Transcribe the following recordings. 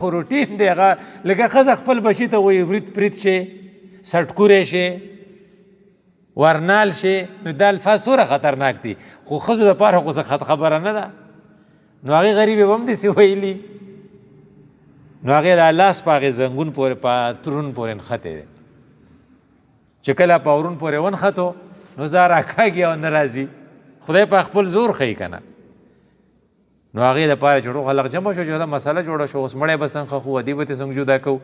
خو روټین دی هغه لکه ښځه خپل بچي ته وایي ورید پرید شي سټکوری شي ورنال شي نو دا الفاظ څومره خطرناک دي خو ښځو دپاره خو څه خبره نه ده نو هغې غریبې به هم داسې ویلي نو هغې د لاس په هغې زنګون پورې په ترون پورې نښتی دی چې کله په ورون پورې ونښتو نو زه راکاږي او نه راځي خدای په خپل زور ښیي که نه نو هغې دپاره چې ټول خلق جمع شو چې دا مسله جوړه شو اوس مړی به څنګه ښخو ادي به ترې څنګه جدا کوو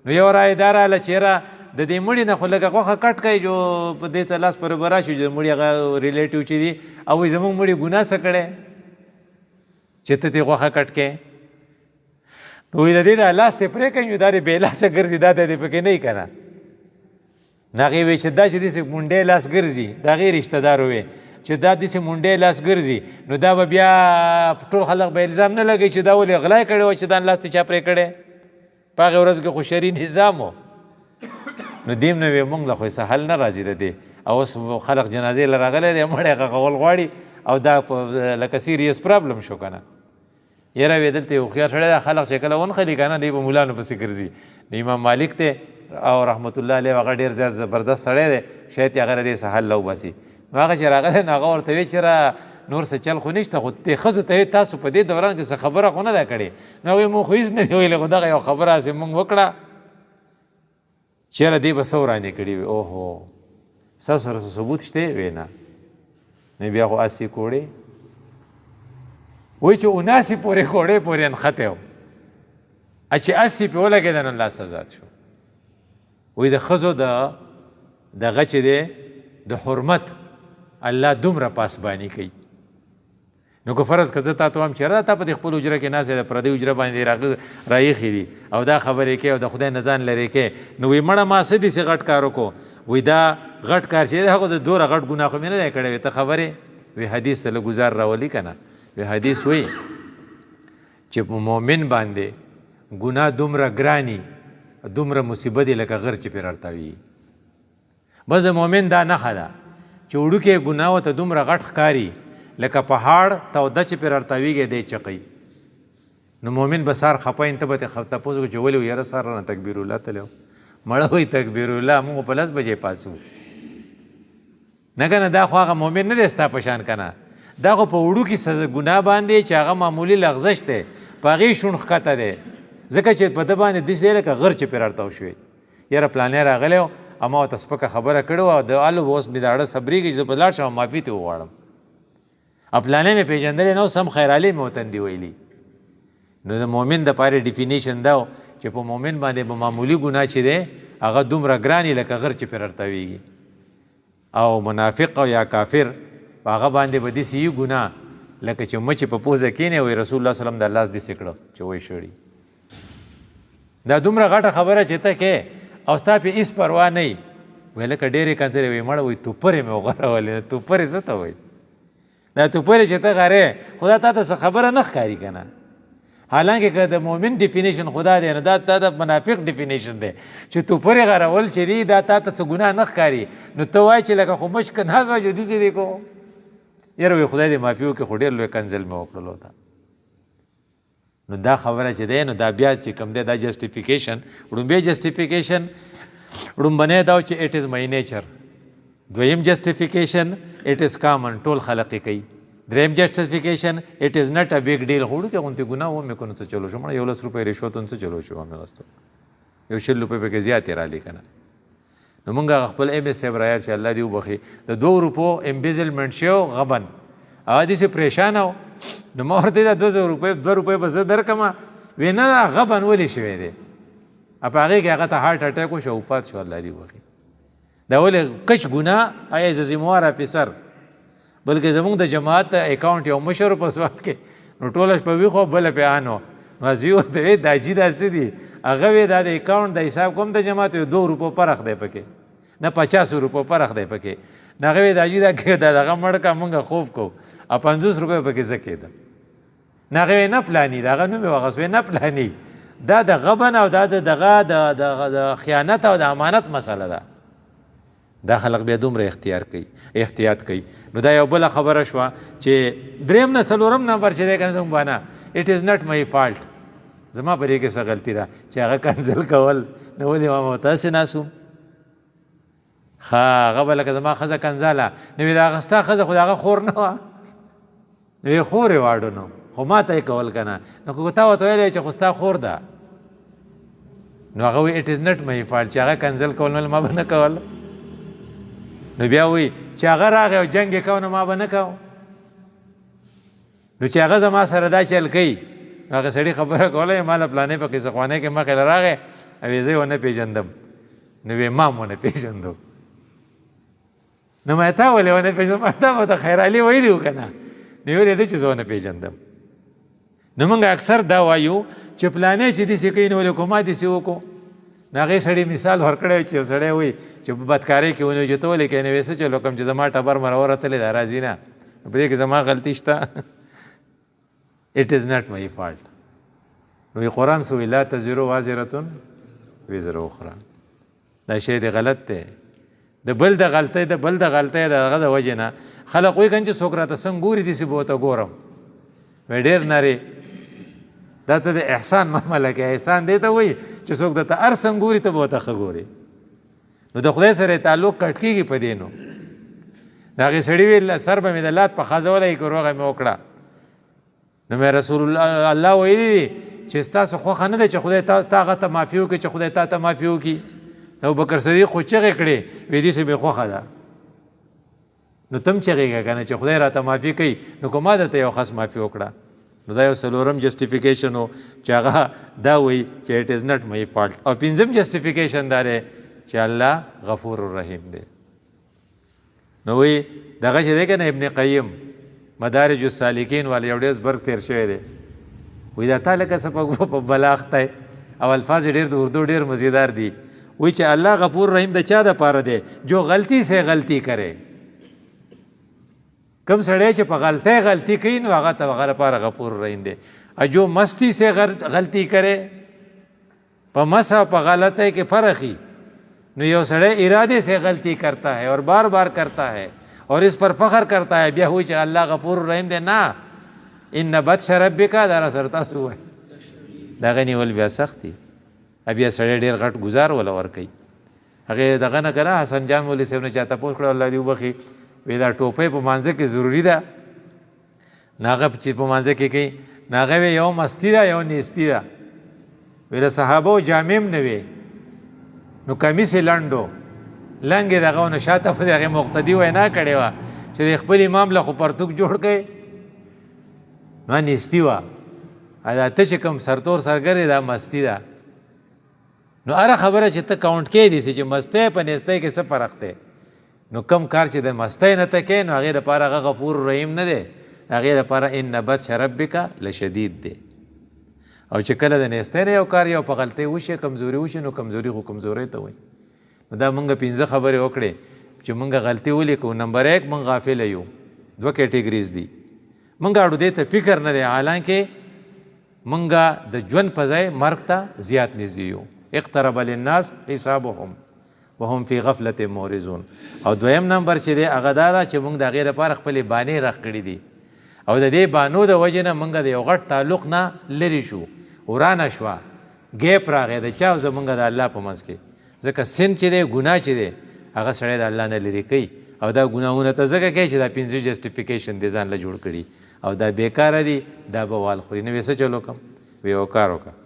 نو یو رایې دا راغله چې یاره د دې مړي نه خو لږه غوښه کټ کوي جو په دې څه لاس پورې به راشي چې د مړي هغه ریلیټیو چې دي او وایي زموږ مړي ګناه څه کړی چې ته دې غوښه کټ کوې نو وایي د دې د لاس دې پرې کوي نو دا دې بې لاسه ګرځي دا ته دې پکې نه وي که نه نو هغې وایي چې دا چې داسې مونډی لاس ګرځي د هغې رشته دار ووایي چې دا داسې مونډی لاس ګرځي نو دا به بیا ټول خلک به الزام نه لګوي چې دا ولې غلا کړې وه چې دا لاس ته چا پرې کړی په هغې ورځ کې خو شرعي نظام و نو دیم نه وی مونږ له خو څه حل نه راځي د دې او اوس خلق جنازې له راغلی دی مړی ښخول غواړي او دا لکه سیریس پرابلم شو که نه یاره وی دلته یو هوښیار سړی دا خلق چې کله ونښلي که نه دی به مولانو پسې ګرځي نو امام مالک دی او رحمت الله علیه هغه ډېر زیات زبردست سړی دی شاید چې هغه له دې څه حل وباسي نو هغه چې راغلی نو هغه ورته وی چې را نور څه چل خو نشته خو دې ښځو ته تاسو په دې دوران کې څه خبره خو نه ده کړې نو هغوی مونږ خو هېڅ نه دي ویلې خو دغه یو خبره هسې مونږ وکړه چېره دې به څه ورانې کړي وي اوهو ستاسو سره څه ثبوت شته وی نه نو بیا خو اسې کوړې وایي چې 79 پورې کوړې پورې نښتی و چې 80 پې ولګېده نو لاس آزاد شو وایي د ښځو دغه چې دی د حرمت الله دومره پاسباني کوي نو که فرض که زه تا ته وایم چې یاره تا په دې خپل حجره کې ناست د پردۍ حجره باندې راایښي دي او دا خبرې کوي او د خدای نه ځان لرې کوي نو وایي مړه ما څه داسې غټ کار وکړو وایي دا غټ کار چې دی هغه د دومره غټ ګناه خو مې نه دی کړی وایي ته خبرې وایي حدیث ته لږ ګزار راولي که نه وایي حدیث وایي چې په مؤمن باندې ګناه دومره ګراني دومره مصیبت دی لکه غر چې پرې رړتاوي بس د مؤمن دا نښه ده چې وړوکې ګناه ورته دومره غټ ښکاري لکه پهاړ توده چې پرې رړتاویږي دی چقی نو مؤمن به سهار خفه ته به ترې تپوس وکړو چې ولې و یاره سهار رانه تکبیر الله تللی مړه وایي تکبیر الله موږ په 10 بجې پاسو نه که نه دا خو هغه مؤمن نه دی ستا په شان که نه دا خو په وړوکي ګناه باندې چې هغه معمولي لغزش دی په هغې شونډ ښکته دی ځکه چې په ده باندې داسې دی لکه غر چې پرې رړتاو شوی یاره پلانی راغلی و اما ورته سپکه خبره کړې وه او د الو به اوس مې د اړه صبرېږي چې زه به لاړ شم معافي ترې وغواړم او پلانی مې پېژندلی نه اوس هم خیرعلي مې وطن دی ویلي نو د مؤمن دپاره ډیفینیشن دا و چې په مؤمن باندې به معمولي ګناه چې دی هغه دومره ګراني لکه غر چې پرې رړتاویږي او منافق او یا کافر په هغه باندې به داسې وي ګناه لکه چې مچې په پوزه کښېنې وایي رسول الله صلی الله علیه وسلم د لاس داسې کړه چې وایي شړي دا دومره غټه خبره چې ته کې او ستا پې هېڅ پروا نه وي وایي لکه ډېرې کنځلې وایي مړه وایي توپرې مې وغورولې توپرې څه ته وایي دا توپرې چې ته غرې خو دا تا ته څه خبره نه ښکاري که نه حالانکه که د مؤمن ډیفینیشن خدا دی نو دا تا د منافق ډیفینیشن دی چې توپرې غرول چې دي دا تا ته څه ګناه نه ښکاري نو ته وایې چې لکه خو مشک ناز وایي جو داسې دی کو یاره وایي خدای دې معافي وکړي خو ډېر لوی کنځل مې وکړلو ته نو دا خبره چې دی نو دا بیا چې کوم دی دا جسټیفیکیشن وړومبی جسټیفیکیشن وړومبنی دا و چې اټ از مای نیچر دویم جسټیفیکیشن اټ از کامن ټول خلق یې کوي دریم جسټیفیکیشن اټ از نټ ا بیګ ډیل خو وړوکې غوندې ګناه ومې کړو نو څه چلو شو مړه 11 روپۍ رشوت څه چلو شو مې غوښتو 100 روپۍ پکې زیاتې رالي که نه نو مونږ هغه خپل ایم ایس صاحب رایاد چې الله دې وبخي د 2 روپو امبیزلمنټ شو غبن هغه داسې پریشانه و نو ما ورته دا 200 روپۍ 2 روپۍ به زه درکړمه وی نه غبن ولې شوی دی په هغې کې هغه ته هارټ اټیک وشو وفات شو الله دې وبخي دا ولې کچ ګناه آیا از ذموار افیسر بلکې زمونږ د جماعت اکاونټ یو مشر په سوات کې نو ټوله شپه وي خو بله پې آنو نو زه ورته وی دا جي داسې دي هغه وی دا د اکاونټ د حساب کوم د جماعت 2 روپو فرق دی پکې نه 50 روپو فرق دی پکې نه هغه وی دا جي دا کې دا دغه مړ کا مونږ خوف کو او 50 روپۍ پکې زه کېده نه هغه وی نه پلاني د هغه نوم یې واخیست وی نه پلاني دا د غبن او دا دغه د خیانت او د امانت مسله ده دا خلق بیا دومره احتیاط کوي نو دا یو بله خبره شوه چې دریم نه څلورم نمبر چې دی که نه زموږ باندې اټ از نټ مای فالټ زما په دې کې څه غلطي ده چې هغه کنزل کول نو ولې ما تاسې ناسوم ښه هغه به لکه زما ښځه کنځاله نو وي د هغه ستا ښځه خو د هغه خور نه وه نو یې خور یې واړو نو خو ما ته یې کول که نه نو که تا ورته ویلی چې خو ستا خور ده نو هغه وایي اټ از نټ مای فالټ چې هغه کنزل کول نو ما به نه کول نو بیا وایي چې هغه راغی او جنګ یې کو نو ما به نه کو نو چې هغه زما سره دا چل کوي نو هغه سړي خبره کوله ما له پلانې په قصه خوانۍ کې مخې له راغی او یې زه یې ونه پېژندم نو ویې ما هم ونه پېژندو نو ما تا ولې ونه پېژندم ما تا به ته خیرعلي ویلي وو که نه نو ویلې ده چې زه ونه پېژندم نو موږ اکثر دا وایو چې پلانې چې داسې کوي نو ولې کو ما داسې وکړو نو هغې سړي مثال ورکړی چې یو سړی وایي چې په بدکارۍ کې ونیو چې ته ولې کوې نو ویې څه چل وکړم چې زما ټبر مره ورتلی دا راځي نه په دې کې زما غلطي شته اټ از ناټ مای فالټ نو قرآن سو وایي لا تزر وازرة وزر اخرى دا شی دی غلط دی د بل د غلطۍ د هغه د وجې نه خلق وایي که چې څوک راته څنګه ګوري داسې به ورته ګورم وایي ډېر نرې دا ته د احسان معامله کې احسان دی ته وایي چې څوک درته هر څنګه ګوري ته به ورته ښه ګوري نو د خدای سره یې تعلق کټ کېږي په دې نو د هغې سړي ویل سر به مې د لات په خازولی که روغه مې وکړه نو مې رسول الله ویلي دي چې ستاسو خوښه نه ده چې خدای تا هغه ته معافي وکړي چې خدای تا ته معافي وکړي نو ابوبکر صدیق خو چغې کړې وایي داسې مې خوښه ده نو ته هم چغېږه که نه چې خدای راته معافي کوي نو که ما درته یو خس معافي وکړه نو دا یو څلورم جسټیفیکیشن و چې هغه دا وایي چې اټ از نټ مای فالټ او پنځم جسټیفیکیشن دا دی چې الله غفور الرحیم دی نو وایي دغه چې دی که نه ابن قیم مدارج السالکین والا یو ډېر زبرګ تېر شوی دی وایي دا تا لکه څه په بلاغ دی او الفاظ یې ډېر د اردو ډېر مزیدار دي وایي چې الله غفور رحیم د چا دپاره دی جو غلطی سے غلطی کرے کم سړی چې په غلطۍ کوي نو هغه ته هغه لپاره غفور رحیم دی جو مستی سے غلطی کرے په مس او په غلطۍ کې فرق وي نو یو سړی ارادے سے غلطی کرتا ہے اور بار بار کرتا ہے اور اس پر فخر کرتا ہے بیا وایي چې الله غفور رحیم دی نه ان بطش ربک دا را سره تاسو وایي د هغه نیول بیا سخت دي بیا سړی ډېر غټ ګزار وله ورکوي هغې دغه نه که نه حسن جان مولوي صاحب نه چا تپوس کړی الله دې وبخي وایي دا ټوپۍ په مانځه کې ضروري ده نو هغه چې په مانځه کې کوي نو هغه وایي یو مستی ده یو نیستي ده وایي د صحابو جامې هم نه وې نو کمیس یې لنډ و لنګ یې دغه و نو شاته پسې هغې مقتدي وینا کړې وه چې د خپل امام له خو پرتوک جوړ کړې نو نیستي وه دا ته چې کوم سرتور سرګر دا مستی ده نو هره خبره چې ته کاونټ کې دي چې مستۍ په نیستۍ کې څه فرق دی نو کم کار چې د مستۍ نه ته کوې نو هغې لپاره هغه غفور رحیم نه دی هغې لپاره ان بطش ربک لشدید دی او چې کله د نیستۍ نه یو کار یو په غلطۍ وشي کمزوري وشي نو کمزوري خو کمزورۍ ته وایي نو دا مونږ 5 خبرې وکړې چې مونږ غلطي ولیکو نمبر 1 مونږ غافله یو 2 کیټیګریز دي مونږ اړو دې ته فکر نه دی حالانکه مونږ د ژوند په ځای مرګ ته زیات نږدې یو اقترب للناس حسابهم وهم فی غفلة معرضون او دویم نمبر چې دی هغه دا ده چې مونږ د هغې لپاره خپلې بانې رخ کړي دي او د دې بانو د وجې نه مونږ د یو غټ تعلق نه لرې شو ورانه شوه ګیپ راغی د چا او زمونږ د الله په منځ کې ځکه سن چې دی ګناه چې دی هغه سړی د الله نه لرې کوي او دا ګناهونه ته ځکه کوي چې دا 5 جسټیفیکیشن دی ځان له جوړ کړي او دا بیکاره دي دا به وال خوري نو ویې څه چل وکړم وی یو کار وکړه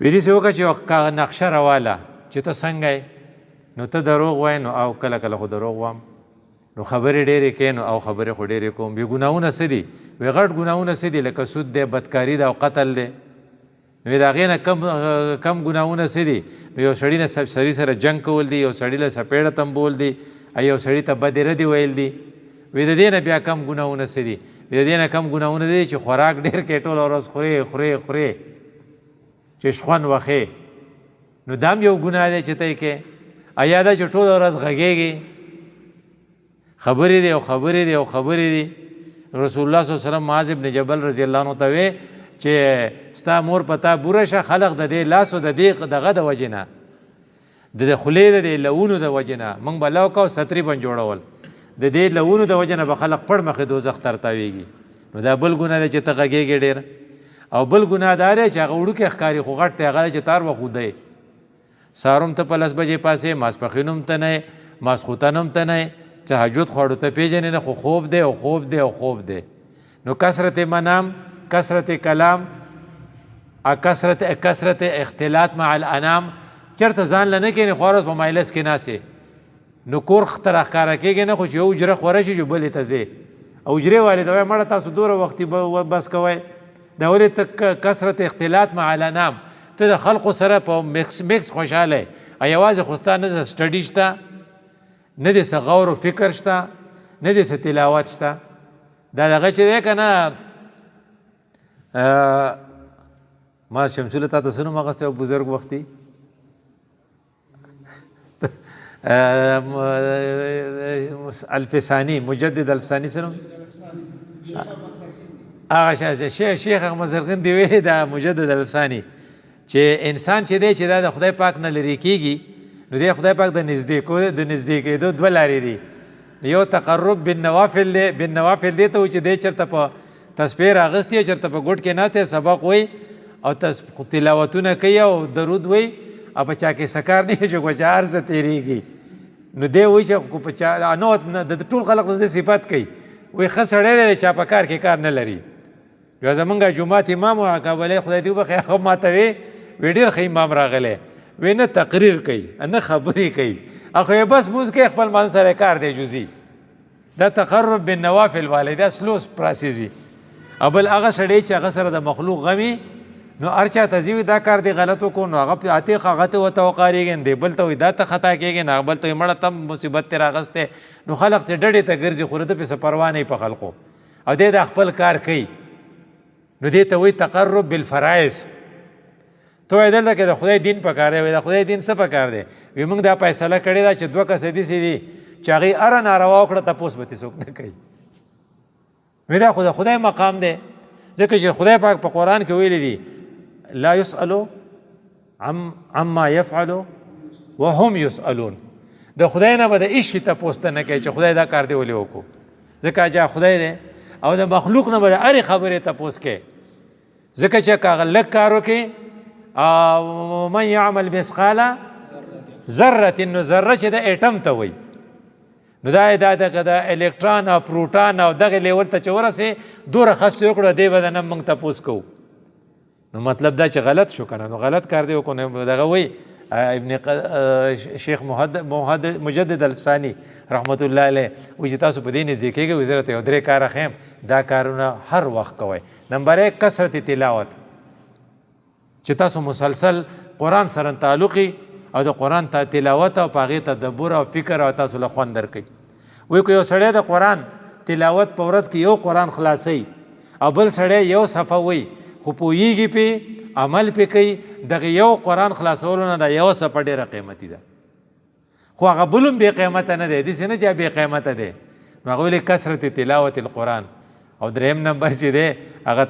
وی داسې وکړه چې یو نقشه راواله چې ته څنګه یې نو ته دروغ وایې نو او کله کله خو دروغ وایم نو خبرې ډېرې کوې نو او خبرې خو ډېرې کوم وی ګناهونه څه دي وی غټ ګناهونه څه دي لکه سود دی بدکاري ده او قتل دی نو د هغې نه کم ګناهونه څه دي نو یو سړي نه سړي سره جنګ کول دي یو سړي له سپېړه تمبول دي یو سړي ته بدې ردې ویل دي وی د دې نه بیا کم ګناهونه څه دي وی د دې نه کم ګناهونه دي چې خوراک ډېر کوې ټوله ورځ خورې چې شخوند وخې نو دا هم یو ګناه دی چې ته یې کوې یا دا چې ټوله ورځ غږېږې خبرې دي او خبرې دي او خبرې دي رسول الله صلی الله علیه وسلم معاذ ابن جبل رضی الله عنه ته وی چې ستا مور په تا بوره شه خلق د دې لاس او د دې دغه د وجې نه د خولې د دې لونو د وجې نه موږ به لو کو ستري بن جوړول د دې لونو د وجې نه به خلق پړ مخې دوزخ ته رتاویږي نو دا بل ګناه دی چې ته غږېږې ډېر او بل ګناه دا دی چې هغه وړوکی ښکاري خو غټ دی هغه چې تار وخودی سهار هم ته په 10 بجې پاسې ماسپښین هم ته نه ماسخوتن هم ته نه تهجد خوړو ته پیژنې نه خو خوب دی او خوب دی او خوب دی نو کثرت منام کثرت کلام کثرت اختلاط مع الانام چېرته ځان له نه کښېنې خو ورځ په مایلس کې ناستې نو کور ته راښکاره کېږي نه خو چې یو حجره خوره شي چې بلې ته ځې او حجرې والې ته وایي مړه تاسو دومره وختي بس کوئ دا ولې ته کثرت اختلاط مع الانام ته د خلقو سره په میکس خوشحاله یې یوازې خو ستا نه سټډي شته نه دې څه غور و فکر شته نه دې څه تلاوت شته دا دغه چې دی که نه ما شمسوله تا ته څه نوم اخیستی و بزرګ وختي الفساني مجدد الفساني څه نوم هغه شیخ احمد زرغن دی وی دا مجدد الفساني چې انسان چې دی چې دا د خدای پاک نه لرې کېږي نو دی خدای پاک د نږدې کېدو دوه لارې دي یو تقرب بالنوافل دی ته و چې دی چېرته په تسبیح راغستی چېرته په ګوټ کې ناست سبق وی او تلاوتونه کوي او درود وی او په چا کې سکار نه چې کو چا هر څه تېرېږي نو دی وایي چې په چا نو د ټول خلق د صفت کوي وایي ښه سړی دی چا په کار کې کار نه لري یو زمونږ جومات امام و کابلی خدای دې وبخښي هغه ماته وی ډېر ښه امام راغلی وی نه تقریر کوي نه خبرې کوي خو یې بس مونځ کوي خپل منځ سره کار دی جزي دا تقرب بالنوافل والی دا سلو پراسیزي او بل هغه سړی چې هغه سره د مخلوق غمي نو هر چا ته ځي دا کار دی غلط وکړو نو هغه عتیق هغه ته ورته وقارېږي دی بل ته وایي دا ته خطا کېږي نه بل ته وایي مړه تم مصیبت ترې راغستی نو خلق چې ډډې ته ګرځي خو د پسې پروا نه په خلقو او دی دا خپل کار کوي نو دې ته وایي تقرب بالفرائض ته وایي دلته کې د خدای دین پکار دی د خدای دین څه پکار دی وایي موږ دا فیصله کړې ده چې 2 کسه داسې دي چې هغې هره ناروا وکړه تپوس به ترې څوک نه کوي وایي دا خو د خدای مقام دی ځکه چې خدای پاک په قرآن کې ویلی دي لا يسألو عما يفعلو وهم يسألون د خدای نه به د هېڅ شي تپوس ته نه کوي چې خدای دا کار دی ولې وکړو ځکه چې خدای دی او د مخلوق نه به د هرې خبرې تپوس کوي ځکه چې که هغه لږ کار وکړي او من يعمل مثقال ذرة نو ذره چې د ایټم ته وایي نو دا د الکتران او پروټان او دغه لیول ته چې ورسې دوره خس وکړو دی به د نه موږ تپوس کوو نو مطلب دا چې غلط شو کنه نو غلط کار دی وکړو دغه وایي شیخ مجدد الفساني رحمت الله علیه وایي چې تاسو په دې نږدې کېږئ وایي زه راته یو 3 کاره ښیم دا کارونه هر وخت کوئ نمبر 1 کثرت تلاوت چې تاسو مسلسل قرآن سره تعلقي او د قرآن تلاوت او په هغې تدبر او فکر او تاسو له خوند درکوي وایي که یو سړی د قرآن تلاوت په ورځ کې یو قرآن خلاصوي او بل سړی یو صفحه وایي خو پوهیږي پې عمل پې کوي دغه یو قرآن خلاصولو نه دا یو صفحه ډېره قیمتي ده خو هغه بل هم بې قیمته نه دی داسې نه چې بې قیمته دی نو هغه ویلې کثرت تلاوت القرآن او 3 نمبر چې دی هغه